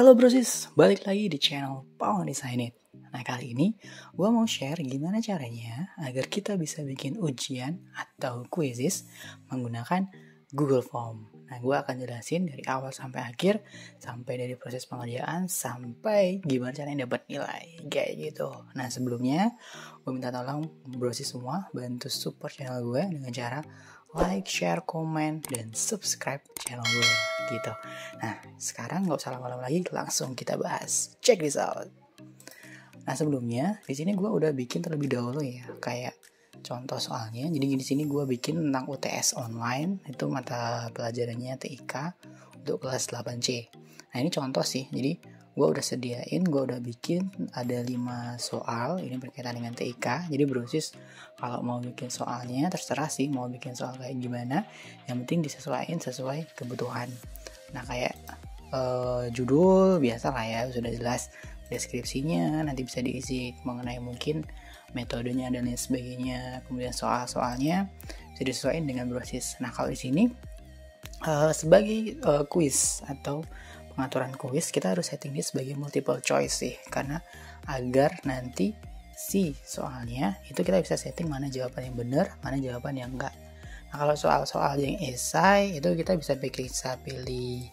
Halo brosis, balik lagi di channel Paul Design It. Nah kali ini gue mau share gimana caranya agar kita bisa bikin ujian atau quizzes menggunakan Google Form. Nah gue akan jelasin dari awal sampai akhir, sampai dari proses pengerjaan sampai gimana caranya dapat nilai kayak gitu. Nah sebelumnya gue minta tolong brosis semua bantu support channel gue dengan cara like, share, komen, dan subscribe channel gue gitu. Nah, sekarang nggak usah lama-lama lagi, langsung kita bahas. Check this out. Nah, sebelumnya di sini gue udah bikin terlebih dahulu ya, kayak contoh soalnya. Jadi di sini gue bikin tentang UTS online, itu mata pelajarannya TIK untuk kelas 8C. Nah, ini contoh sih. Jadi gue udah sediain, gue udah bikin ada 5 soal, ini berkaitan dengan TIK. Jadi brosis kalau mau bikin soalnya terserah sih mau bikin soal kayak gimana, yang penting disesuaikan sesuai kebutuhan. Nah kayak judul biasa lah ya, sudah jelas. Deskripsinya nanti bisa diisi mengenai mungkin metodenya dan lain sebagainya. Kemudian soal-soalnya bisa disesuaikan dengan brosis. Nah kalau di sini sebagai quiz atau pengaturan quiz, kita harus setting ini sebagai multiple choice sih, karena agar nanti si soalnya itu kita bisa setting mana jawaban yang benar, mana jawaban yang enggak. Nah kalau soal-soal yang esai itu kita bisa pilih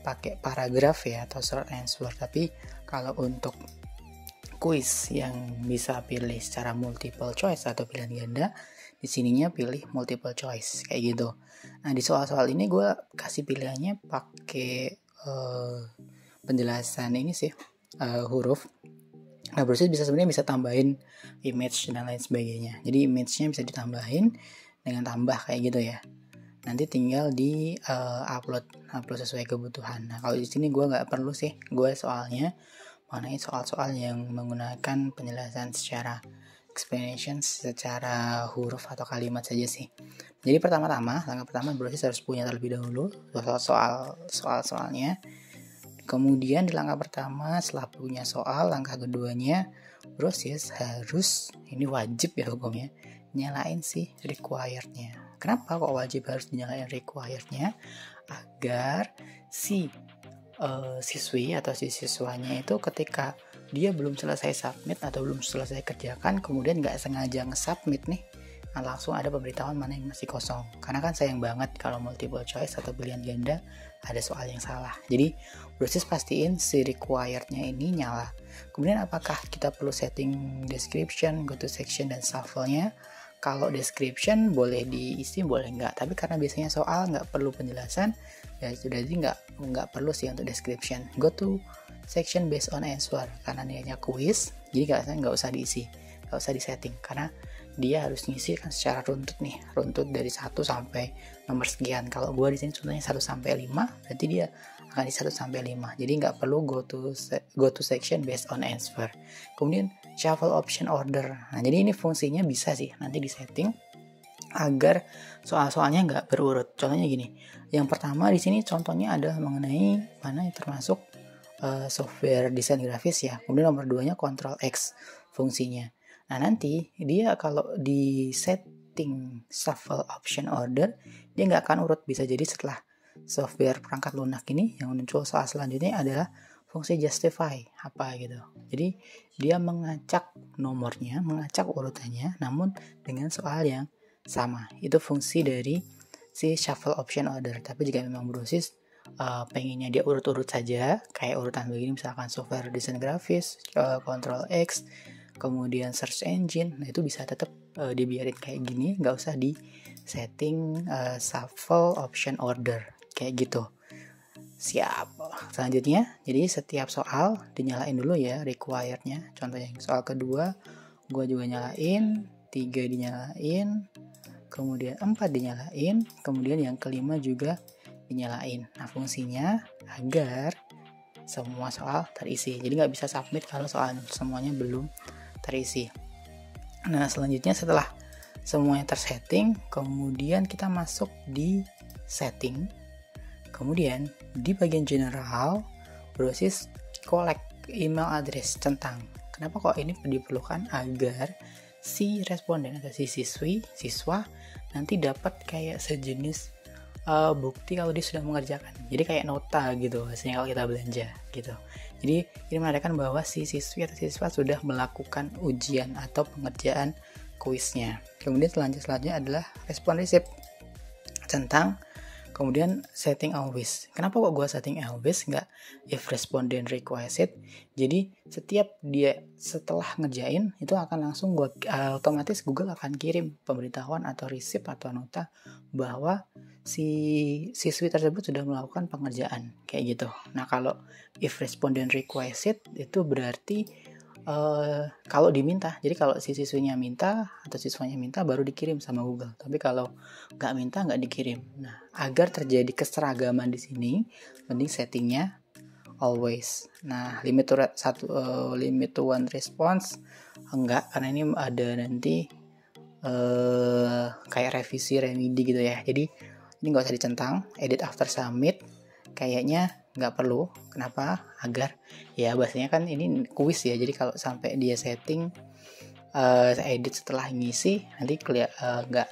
pakai paragraf ya atau short answer. Tapi kalau untuk quiz yang bisa pilih secara multiple choice atau pilihan ganda, di sininya pilih multiple choice kayak gitu. Nah di soal-soal ini gue kasih pilihannya pakai penjelasan ini sih, huruf. Nah brosis sebenarnya bisa tambahin image dan lain sebagainya. Jadi image-nya bisa ditambahin dengan tambah kayak gitu ya. Nanti tinggal di upload sesuai kebutuhan. Nah kalau di sini gue nggak perlu sih, gue soalnya mengenai soal-soal yang menggunakan penjelasan secara explanation secara huruf atau kalimat saja sih. Jadi langkah pertama brosis harus punya terlebih dahulu soal-soalnya. Kemudian di langkah pertama setelah punya soal, langkah keduanya brosis harus, ini wajib ya hukumnya, nyalain si required-nya. Kenapa kok wajib harus dinyalain required-nya? Agar si siswi atau si siswanya itu ketika dia belum selesai submit atau belum selesai kerjakan, kemudian nggak sengaja nge-submit nih, nah langsung ada pemberitahuan mana yang masih kosong. Karena kan sayang banget kalau multiple choice atau pilihan ganda ada soal yang salah. Jadi brosis pastiin si required-nya ini nyala. Kemudian apakah kita perlu setting description, go to section, dan shuffle-nya? Kalau description boleh diisi, boleh enggak. Tapi karena biasanya soal nggak perlu penjelasan, ya sudah, jadi nggak perlu sih untuk description. Go to section based on answer, karena niatnya quiz, jadi nggak usah diisi, nggak usah disetting, karena dia harus ngisi kan secara runtut dari 1 sampai nomor sekian. Kalau gue di sini contohnya 1 sampai 5, berarti dia akan di 1 sampai 5. Jadi nggak perlu go to section based on answer. Kemudian shuffle option order. Nah, jadi ini fungsinya bisa sih nanti disetting agar soal-soalnya nggak berurut. Contohnya gini. Yang pertama di sini contohnya ada mengenai mana yang termasuk software desain grafis ya. Kemudian nomor 2-nya Ctrl X fungsinya. Nah nanti dia kalau di setting shuffle option order, dia nggak akan urut. Bisa jadi setelah software perangkat lunak ini yang muncul soal selanjutnya adalah fungsi justify apa gitu. Jadi dia mengacak nomornya, mengacak urutannya, namun dengan soal yang sama. Itu fungsi dari si shuffle option order. Tapi jika memang brosis pengennya dia urut-urut saja, kayak urutan begini misalkan software desain grafis, Ctrl X, kemudian search engine, nah itu bisa tetap dibiarin kayak gini, nggak usah di setting shuffle option order kayak gitu. Siap. Selanjutnya, jadi setiap soal dinyalain dulu ya required-nya. Contohnya soal kedua gue juga nyalain, 3 dinyalain, kemudian 4 dinyalain, kemudian yang kelima juga dinyalain. Nah fungsinya agar semua soal terisi, jadi nggak bisa submit kalau soal semuanya belum terisi. Nah selanjutnya setelah semuanya tersetting, kemudian kita masuk di setting. Kemudian di bagian general, brosis collect email address, centang. Kenapa kok ini diperlukan? Agar si responden atau si siswa nanti dapat kayak sejenis bukti kalau dia sudah mengerjakan. Jadi kayak nota gitu hasilnya kalau kita belanja gitu. Jadi ini menandakan bahwa si siswi atau siswa sudah melakukan ujian atau pengerjaan kuisnya. Kemudian selanjutnya adalah respon receipt, centang, kemudian setting always. Kenapa kok gue setting always, nggak if respondent request it? Jadi setiap dia setelah ngerjain itu akan langsung otomatis Google akan kirim pemberitahuan atau receipt atau nota bahwa si siswi tersebut sudah melakukan pengerjaan kayak gitu. Nah kalau if respondent request it itu berarti kalau diminta, jadi kalau si siswinya minta atau siswanya minta baru dikirim sama Google. Tapi kalau nggak minta nggak dikirim. Nah, agar terjadi keseragaman di sini, mending settingnya always. Nah, limit to one response enggak, karena ini ada nanti kayak revisi remedi gitu ya. Jadi ini nggak usah dicentang. Edit after submit kayaknya nggak perlu. Kenapa? Agar ya bahasanya kan ini kuis ya, jadi kalau sampai dia setting edit setelah ngisi nanti nggak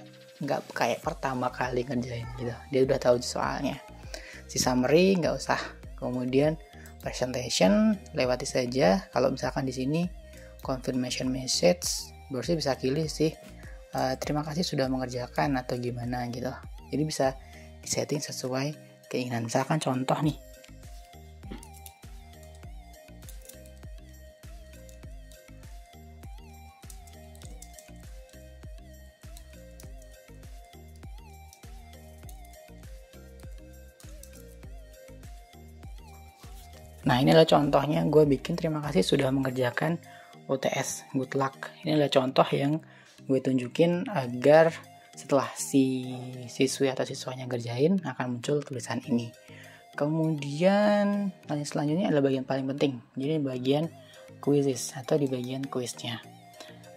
kayak pertama kali ngerjain gitu, dia udah tahu soalnya. Si summary nggak usah, kemudian presentation lewati saja. Kalau misalkan di sini confirmation message berarti bisa pilih sih terima kasih sudah mengerjakan atau gimana gitu, jadi bisa disetting sesuai keinginan. Misalkan contoh nih, nah ini adalah contohnya, gue bikin terima kasih sudah mengerjakan UTS, good luck. Ini adalah contoh yang gue tunjukin agar setelah si siswi atau siswanya ngerjain akan muncul tulisan ini. Kemudian selanjutnya adalah bagian paling penting, jadi bagian quizzes atau di bagian kuisnya.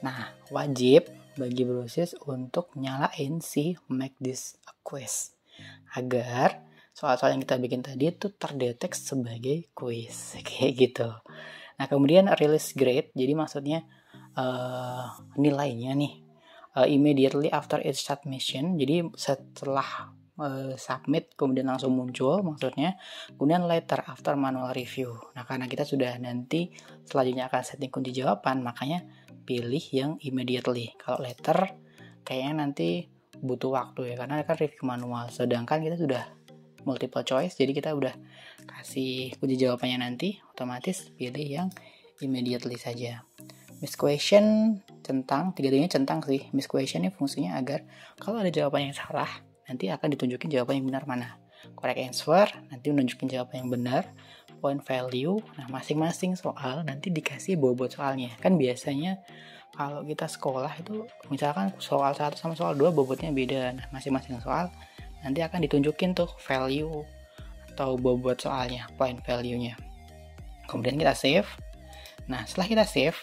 Nah wajib bagi brosis untuk nyalain si make this a quiz agar soal-soal yang kita bikin tadi itu terdetek sebagai kuis kayak gitu. Nah kemudian release grade, jadi maksudnya nilainya nih immediately after each submission, jadi setelah submit kemudian langsung muncul maksudnya. Kemudian later after manual review. Nah karena kita sudah nanti selanjutnya akan setting kunci jawaban, makanya pilih yang immediately. Kalau later kayaknya nanti butuh waktu ya, karena kan review manual, sedangkan kita sudah multiple choice, jadi kita udah kasih kunci jawabannya nanti, otomatis pilih yang immediately saja. Miss question, centang, tiga-tiganya centang sih. Miss question ini fungsinya agar kalau ada jawaban yang salah, nanti akan ditunjukin jawaban yang benar mana. Correct answer, nanti menunjukin jawaban yang benar. Point value, nah masing-masing soal nanti dikasih bobot soalnya. Kan biasanya kalau kita sekolah itu misalkan soal 1 sama soal 2 bobotnya beda. Nah masing-masing soal nanti akan ditunjukin tuh value atau bobot soalnya, point value-nya. Kemudian kita save. Nah setelah kita save,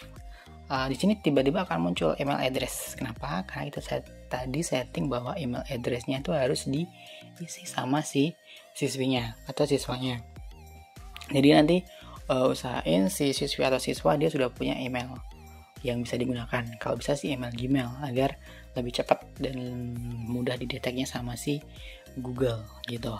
di sini tiba-tiba akan muncul email address. Kenapa? Karena kita tadi setting bahwa email address-nya itu harus diisi sama si siswinya atau siswanya. Jadi nanti usahain si siswi atau siswa dia sudah punya email yang bisa digunakan. Kalau bisa sih email Gmail agar lebih cepat dan mudah dideteknya sama si Google gitu.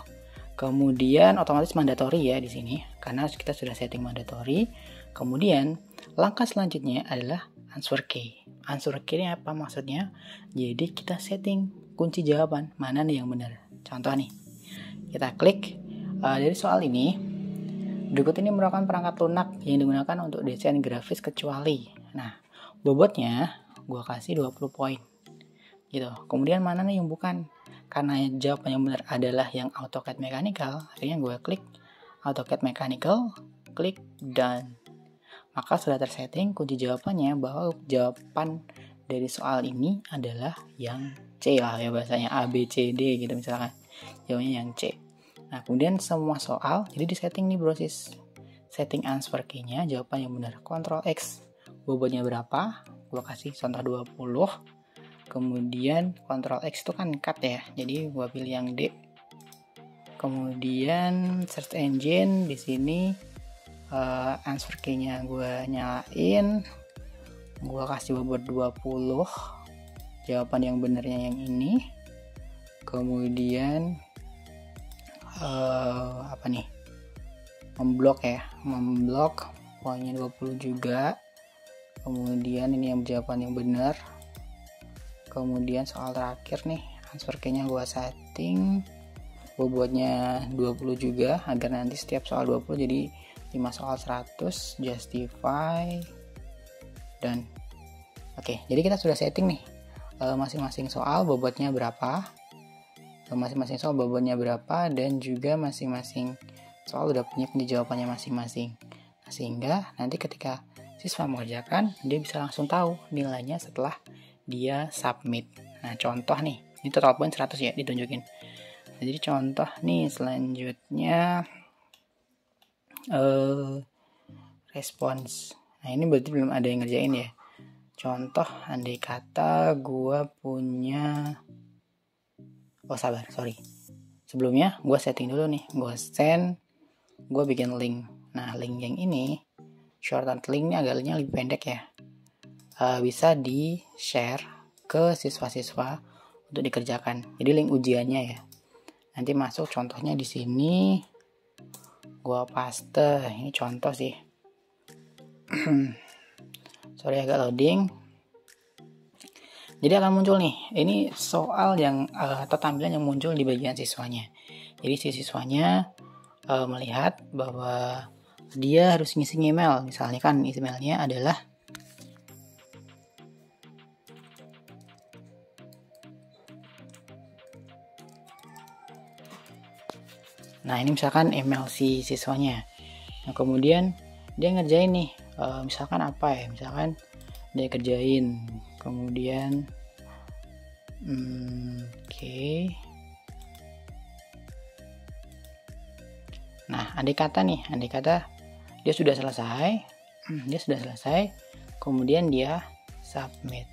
Kemudian otomatis mandatory ya di sini karena kita sudah setting mandatory. Kemudian langkah selanjutnya adalah answer key. Answer key ini apa maksudnya? Jadi kita setting kunci jawaban mana nih yang benar. Contoh nih, kita klik dari soal ini. Berikut ini merupakan perangkat lunak yang digunakan untuk desain grafis kecuali. Nah, bobotnya gue kasih 20 poin. Gitu. Kemudian mana nih yang bukan? Karena jawaban yang benar adalah yang AutoCAD Mechanical, akhirnya gue klik AutoCAD Mechanical, klik Done. Maka sudah tersetting kunci jawabannya bahwa jawaban dari soal ini adalah yang C lah ya bahasanya, A, B, C, D gitu misalkan. Jawabannya yang C. Nah kemudian semua soal, jadi di setting nih brosis. Setting answer key-nya, jawaban yang benar. Ctrl X, bobotnya berapa? Gue kasih contoh 20. Kemudian Ctrl X itu kan cut ya, jadi gue pilih yang D. Kemudian search engine di sini answer key-nya gue nyalain, gue kasih bobot 20, jawaban yang benernya yang ini. Kemudian apa nih, memblok poinnya 20 juga. Kemudian ini yang jawaban yang benar. Kemudian soal terakhir nih, answer key-nya gue setting, gue buatnya 20 juga agar nanti setiap soal 20 jadi 5 soal 100, justify, dan oke. Jadi kita sudah setting nih masing-masing soal bobotnya berapa, dan juga masing-masing soal udah punya jawabannya masing-masing. Nah, sehingga nanti ketika siswa mengerjakan, dia bisa langsung tahu nilainya setelah dia submit. Nah, contoh nih, ini total poin 100 ya ditunjukin. Nah, jadi contoh nih selanjutnya respons. Nah, ini berarti belum ada yang ngerjain ya. Contoh, andai kata gue punya, sebelumnya gue setting dulu nih, gue bikin link. Nah, link yang ini, shortcut link ini agaknya lebih pendek ya, bisa di share ke siswa-siswa untuk dikerjakan. Jadi link ujiannya ya, nanti masuk contohnya di sini, gue paste. Ini contoh sih. Sorry agak loading. Jadi akan muncul nih, ini soal yang atau tampilan yang muncul di bagian siswanya. Jadi si siswanya melihat bahwa dia harus ngisi email. Misalnya kan emailnya adalah ini misalkan email si siswanya. Nah, kemudian dia ngerjain nih, misalkan apa ya, misalkan dia kerjain, kemudian oke. Nah, andai kata dia sudah selesai, kemudian dia submit.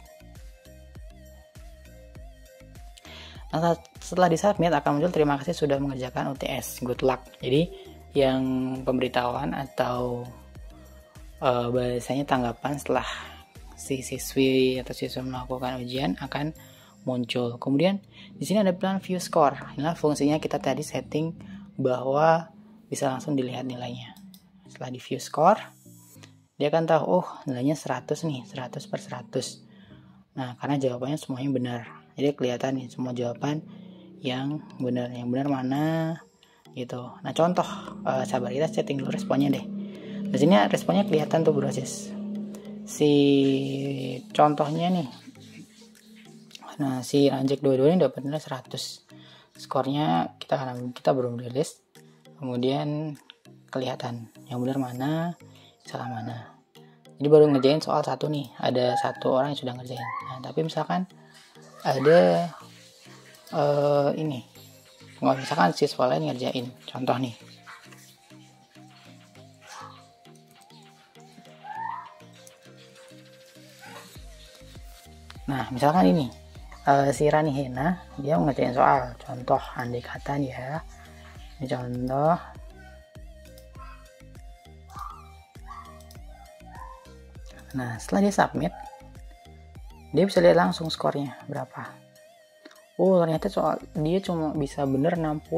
Nah, setelah disubmit akan muncul terima kasih sudah mengerjakan UTS, good luck. Jadi yang pemberitahuan atau bahasanya tanggapan setelah si siswi atau siswa melakukan ujian akan muncul. Kemudian di sini ada pilihan view score. Inilah fungsinya kita tadi setting bahwa bisa langsung dilihat nilainya. Setelah di view score, dia akan tahu, nilainya 100 nih, 100 per 100. Nah, karena jawabannya semuanya benar. Jadi kelihatan nih semua jawaban yang benar. Yang benar mana gitu. Nah, contoh, sabar, kita setting dulu responnya deh. Di sini responnya kelihatan tuh proses. Si contohnya nih. Nah, si Ranjek 22 ini dapat nilai 100. Skornya kita belum rilis. Kemudian kelihatan yang benar mana, salah mana. Jadi baru ngerjain soal satu nih, ada satu orang yang sudah ngerjain. Nah, tapi misalkan ada ini, misalkan siswa lain ngerjain, contoh nih. Nah, misalkan ini si Rani Hena, dia ngerjain soal, contoh andai kata nih ya. Ini contoh. Nah, setelah dia submit, dia bisa lihat langsung skornya berapa. Oh, ternyata soal dia cuma bisa bener 60.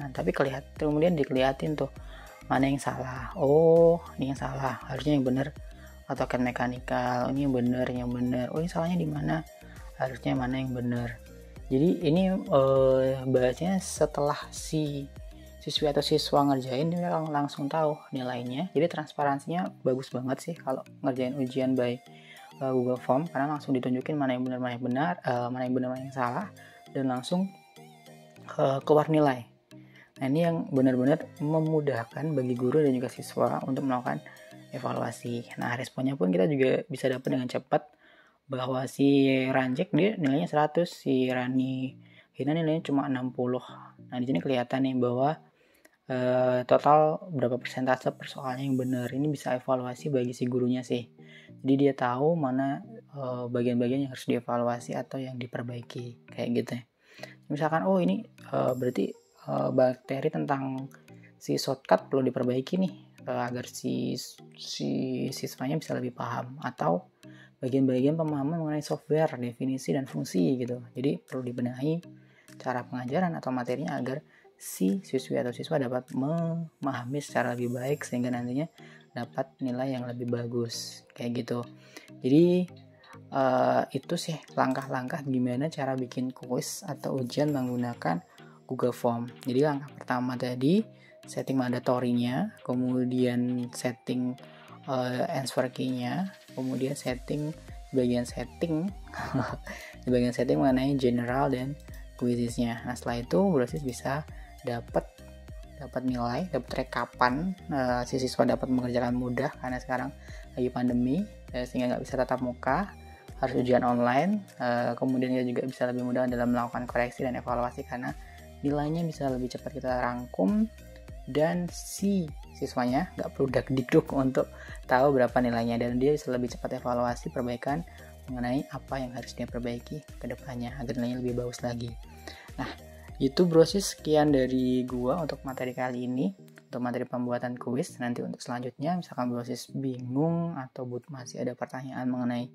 Nah, tapi kemudian dikelihatin tuh mana yang salah. Oh, ini yang salah. Harusnya yang bener AutoCAD mekanikal. Oh, ini yang bener. Oh, ini salahnya di mana? Harusnya mana yang bener. Jadi ini bahasanya setelah si siswi atau siswa ngerjain, dia langsung tahu nilainya. Jadi transparansinya bagus banget sih kalau ngerjain ujian by Google Form, karena langsung ditunjukin mana yang benar, mana yang salah, dan langsung keluar nilai. Nah, ini yang benar-benar memudahkan bagi guru dan juga siswa untuk melakukan evaluasi. Nah, responnya pun kita juga bisa dapat dengan cepat, bahwa si Ranjek dia nilainya 100, si Rani Hina nilainya cuma 60. Nah, di sini kelihatan nih bahwa total berapa persentase persoalannya yang benar. Ini bisa evaluasi bagi si gurunya sih. Jadi dia tahu mana bagian-bagian yang harus dievaluasi atau yang diperbaiki, kayak gitu ya. Misalkan ini berarti bakteri tentang si shortcut perlu diperbaiki nih, agar si siswanya bisa lebih paham, atau bagian-bagian pemahaman mengenai software, definisi dan fungsi gitu. Jadi perlu dibenahi cara pengajaran atau materinya agar si siswi atau siswa dapat memahami secara lebih baik sehingga nantinya dapat nilai yang lebih bagus kayak gitu. Jadi itu sih langkah-langkah gimana cara bikin kuis atau ujian menggunakan Google Form. Jadi langkah pertama tadi setting mandatorinya, kemudian setting answer key-nya, kemudian setting bagian setting mengenai general dan quiznya. Nah setelah itu Brosis bisa dapat nilai, dapat rekapan, si siswa dapat mengerjakan mudah karena sekarang lagi pandemi sehingga nggak bisa tatap muka, harus ujian online. Kemudian dia juga bisa lebih mudah dalam melakukan koreksi dan evaluasi karena nilainya bisa lebih cepat kita rangkum dan si siswanya nggak perlu dakdikduk untuk tahu berapa nilainya, dan dia bisa lebih cepat evaluasi perbaikan mengenai apa yang harus dia perbaiki ke depannya agar nilainya lebih bagus lagi. Nah, itu Brosis sekian dari gua untuk materi kali ini, untuk materi pembuatan kuis. Nanti untuk selanjutnya misalkan Brosis bingung atau masih ada pertanyaan mengenai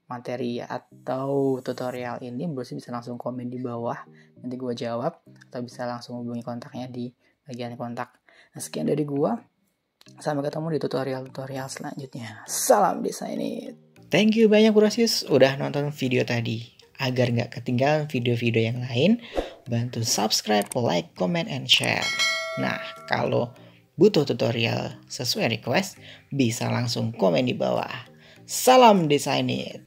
materi atau tutorial ini, Brosis bisa langsung komen di bawah, nanti gua jawab, atau bisa langsung hubungi kontaknya di bagian kontak. Nah, sekian dari gua. Sampai ketemu di tutorial selanjutnya. Salam desainit. Thank you banyak Brosis udah nonton video tadi. Agar nggak ketinggalan video-video yang lain, bantu subscribe, like, comment, and share. Nah, kalau butuh tutorial sesuai request, bisa langsung komen di bawah. Salam desainit.